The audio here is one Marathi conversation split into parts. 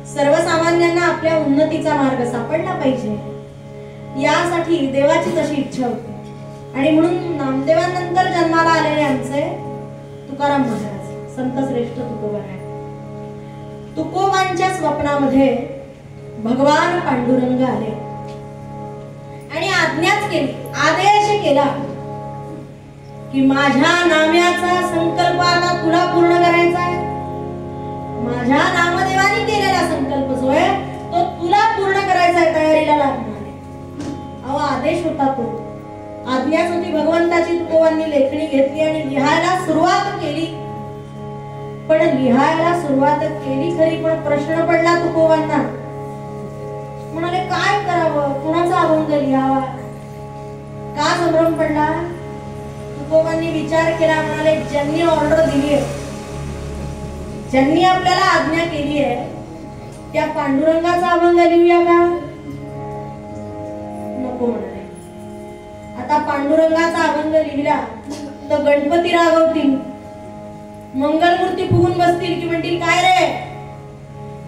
सर्वसामान्यांना आपल्या उन्नतीचा मार्ग सापडला पाहिजे यासाठी देवाची तशी इच्छा होती। आणि म्हणून नामदेवांनंतर जन्माला आलेले आमचे तुकाराम महाराज संत श्रेष्ठ तुकोबाराय। तुकोबांच्या स्वप्नामध्ये भगवान पांडुरंग आले आणि आज्ञाच केली, आदेश केला की माझ्या नाम्याचा संकल्प आता तुला पूर्ण करायचा आहे। माझ्या नामदेवानी केलेला संकल्प जो आहे तो तुला पूर्ण करायचा आहे, तयारीला लागणार आहे। अहो आदेश होता तो, आज्ञाच होती भगवंताची। तुकोबांनी लेखणी घेतली आणि लिहायला सुरुवात केली। पण लिहायला सुरुवात केली खरी, पण प्रश्न पडला तुकोबांना। म्हणाले काय करावं, कुणाचा अभंग लिहावा, का संभ्रम पडला? तुकोबांनी विचार केला, म्हणाले ज्यांनी ऑर्डर दिली आहे, ज्यांनी आपल्याला आज्ञा केली आहे त्या पांडुरंगाचा अभंग लिहूया का? नको म्हणाले। आता पांडुरंगाचा अभंग लिहिला तर गणपती रागवतील, मंगलमूर्ती फुगून बसतील की म्हणतील काय रे,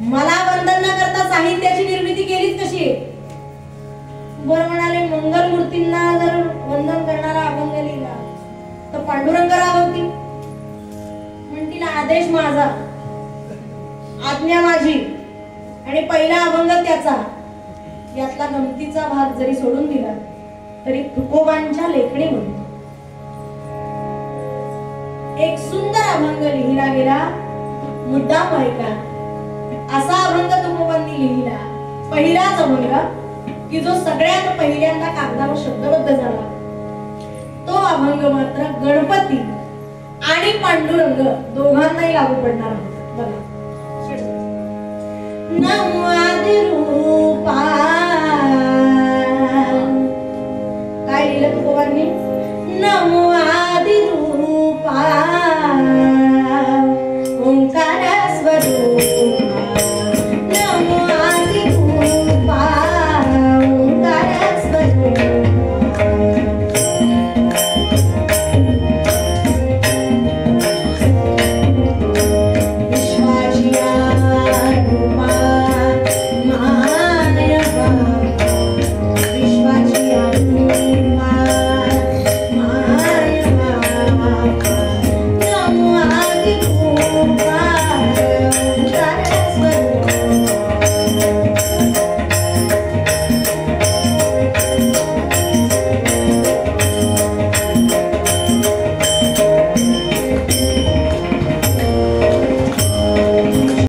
मला वंदन न करता साहित्याची निर्मिती केलीच कशी? बरं म्हणाले मंगलमूर्तींना जर वंदन करणारा अभंग लिहिला तर पांडुरंग रागवतील, म्हणतील आदेश माझा, आज्ञा माझी आणि पहिला अभंग त्याचा। यातला गमतीचा भाग जरी सोडून दिला तरी तुकोबांच्या लेखणीमध्ये एक सुंदर अभंग लिहिला गेला। मुद्दाम ऐका, असा अभंग तुकोबांनी लिहिला, पहिलाच अभंग की जो सगळ्यात पहिल्यांदा कागदावर शब्दबद्ध झाला। तो अभंग मात्र गणपती आणि पांडुरंग दोघांनाही लागू पडणार आहे। बघा, नमो आदिरूपा, काय लिहिलं तुकोबांनी? नमो आदिरूपा ओंकार स्वरूपा, नमो आदिरूपा ओंकार स्वरूपा, विश्वाची रूपा माया बाबा, विश्वाची रूपा माया बाबा, नमो आदिरूपा ओंकार स्वरूपा।